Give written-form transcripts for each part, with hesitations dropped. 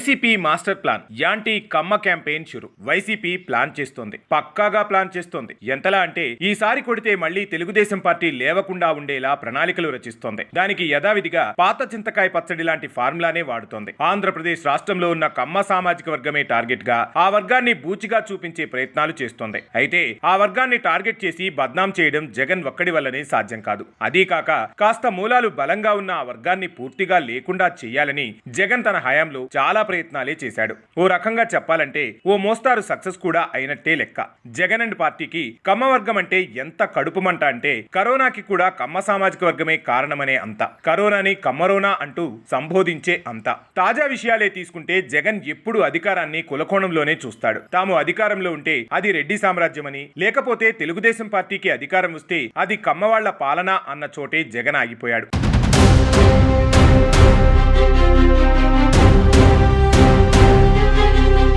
YCP master plan anti కమ్మ campaign షురు. YCP plan చేస్తోంది, పక్కాగా plan చేస్తోంది. ఎంతలా అంటే ఈసారి కొడితే మళ్లీ తెలుగుదేశం పార్టీ లేవకుండా ఉండేలా ప్రణాళికలు రచిస్తోంది. దానికి యథావిధిగా పాత చింతకాయ పచ్చడి లాంటి ఫార్ములానే వాడుతోంది. ఆంధ్రప్రదేశ్ రాష్ట్రంలో ఉన్న కమ్మ సామాజిక వర్గమే టార్గెట్ గా ఆ వర్గాన్ని బూచిగా చూపించే ప్రయత్నాలు చేస్తోంది. అయితే ఆ వర్గాన్ని టార్గెట్ చేసి బద్నాం చేయడం జగన్ ఒక్కడి వల్లనే సాధ్యం కాదు. అదీ కాక కాస్త మూలాలు బలంగా ఉన్న ఆ వర్గాన్ని పూర్తిగా లేకుండా చేయాలని జగన్ తన హయాంలో చాలా ప్రయత్నాలే చేశాడు. ఓ రకంగా చెప్పాలంటే ఓ మోస్తారు సక్సెస్ కూడా అయినట్టే లెక్క. జగన్ అండ్ పార్టీకి కమ్మ వర్గం అంటే ఎంత కడుపుమంట అంటే కరోనాకి కూడా కమ్మ సామాజిక వర్గమే కారణమనే అంత, కరోనాని కమ్మరోనా అంటూ సంబోధించే అంత. తాజా విషయాలే తీసుకుంటే జగన్ ఎప్పుడు అధికారాన్ని కులకోణంలోనే చూస్తాడు. తాము అధికారంలో ఉంటే అది రెడ్డి సామ్రాజ్యమని, లేకపోతే తెలుగుదేశం పార్టీకి అధికారం వస్తే అది కమ్మవాళ్ల పాలన అన్న చోటే జగన్ ఆగిపోయాడు.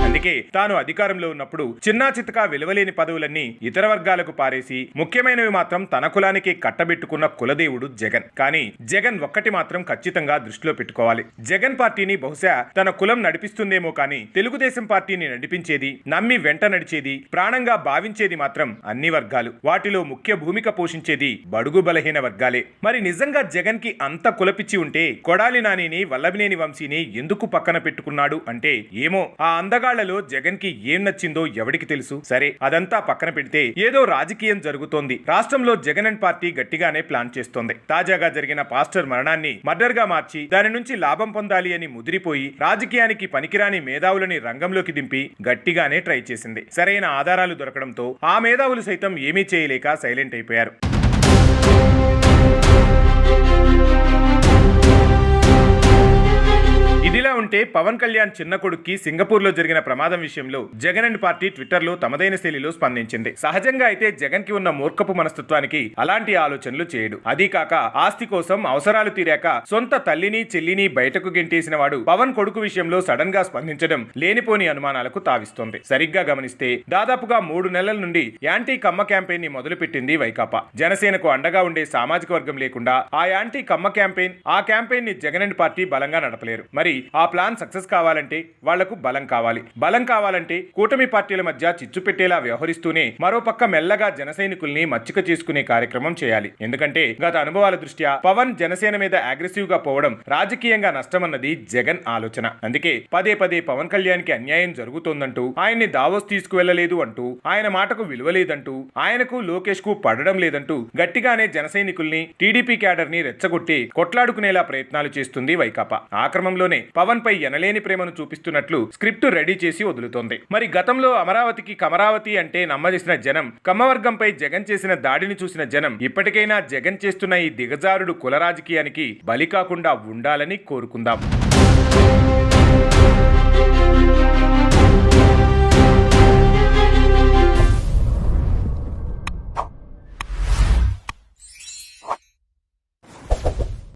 అందుకే తాను అధికారంలో ఉన్నప్పుడు చిన్నా చితకా విలువలేని పదవులన్నీ ఇతర వర్గాలకు పారేసి ముఖ్యమైనవి మాత్రం తన కులానికి కట్టబెట్టుకున్న కులదేవుడు జగన్. కానీ జగన్ ఒక్కటి మాత్రం ఖచ్చితంగా దృష్టిలో పెట్టుకోవాలి. జగన్ పార్టీని బహుశా తన కులం నడిపిస్తుందేమో కానీ తెలుగుదేశం పార్టీని నడిపించేది, నమ్మి వెంట నడిచేది, ప్రాణంగా భావించేది మాత్రం అన్ని వర్గాలు. వాటిలో ముఖ్య భూమిక పోషించేది బడుగు బలహీన వర్గాలే. మరి నిజంగా జగన్ కి అంత కులపిచ్చి ఉంటే కొడాలి నానిని, వల్లభనేని వంశీని ఎందుకు పక్కన పెట్టుకున్నాడు అంటే ఏమో ఆ అందగాళ్లలో జగన్ కి ఏం నచ్చిందో ఎవడికి తెలుసు. సరే అదంతా పక్కన పెడితే ఏదో రాజకీయం జరుగుతోంది. రాష్ట్రంలో జగన్ అండ్ పార్టీ గట్టిగానే ప్లాన్ చేస్తోంది. తాజాగా జరిగిన పాస్టర్ మరణాన్ని మర్డర్ గా మార్చి దాని నుంచి లాభం పొందాలి అని ముదిరిపోయి రాజకీయానికి పనికిరాని మేధావులని రంగంలోకి దింపి గట్టిగానే ట్రై చేసింది. సరైన ఆధారాలు దొరకడంతో ఆ మేధావులు సైతం ఏమీ చేయలేక సైలెంట్ అయిపోయారు. ఇదిలా ఉంటే పవన్ కళ్యాణ్ చిన్న కొడుక్కి సింగపూర్ లో జరిగిన ప్రమాదం విషయంలో జగన్ అండ్ పార్టీ ట్విట్టర్ లో తమదైన శైలిలో స్పందించింది. సహజంగా అయితే జగన్ కి ఉన్న మూర్ఖపు మనస్తత్వానికి అలాంటి ఆలోచనలు చేయడు. అదీ కాక ఆస్తి కోసం అవసరాలు తీరాక సొంత తల్లిని చెల్లిని బయటకు గెంటేసిన వాడు పవన్ కొడుకు విషయంలో సడన్ గా స్పందించడం లేనిపోని అనుమానాలకు తావిస్తోంది. సరిగ్గా గమనిస్తే దాదాపుగా 3 నెలల నుండి యాంటీ కమ్మ క్యాంపెయిన్ ని మొదలుపెట్టింది వైకాపా. జనసేనకు అండగా ఉండే సామాజిక వర్గం లేకుండా ఆ యాంటీ కమ్మ క్యాంపెయిన్, ఆ క్యాంపెయిన్ ని జగన్ అండ్ పార్టీ బలంగా నడపలేరు. మరి ఆ ప్లాన్ సక్సెస్ కావాలంటే వాళ్లకు బలం కావాలి. బలం కావాలంటే కూటమి పార్టీల మధ్య చిచ్చు పెట్టేలా వ్యవహరిస్తూనే మరోపక్క మెల్లగా జన సైనికుల్ని మచ్చిక చేసుకునే కార్యక్రమం చేయాలి. ఎందుకంటే గత అనుభవాల దృష్ట్యా పవన్ జనసేన మీద అగ్రెసివ్ గా పోవడం రాజకీయంగా నష్టమన్నది జగన్ ఆలోచన. అందుకే పదే పదే పవన్ కళ్యాణ్ కి అన్యాయం జరుగుతోందంటూ, ఆయన్ని దావోస్ తీసుకువెళ్లలేదు అంటూ, ఆయన మాటకు విలువలేదంటూ, ఆయనకు లోకేష్ కు పడడం లేదంటూ గట్టిగానే జన సైనికుల్ని, టీడీపీ క్యాడర్ ని రెచ్చగొట్టి కొట్లాడుకునేలా ప్రయత్నాలు చేస్తుంది వైకాపా. ఆ క్రమంలోనే పవన్ పై ఎనలేని ప్రేమను చూపిస్తున్నట్లు స్క్రిప్ట్ రెడీ చేసి వదులుతోంది. మరి గతంలో అమరావతికి కమరావతి అంటే నమ్మజేసిన జనం, కమ్మవర్గంపై జగన్ చేసిన దాడిని చూసిన జనం ఇప్పటికైనా జగన్ చేస్తున్న ఈ దిగజారుడు కుల రాజకీయానికి బలి కాకుండా ఉండాలని కోరుకుందాం.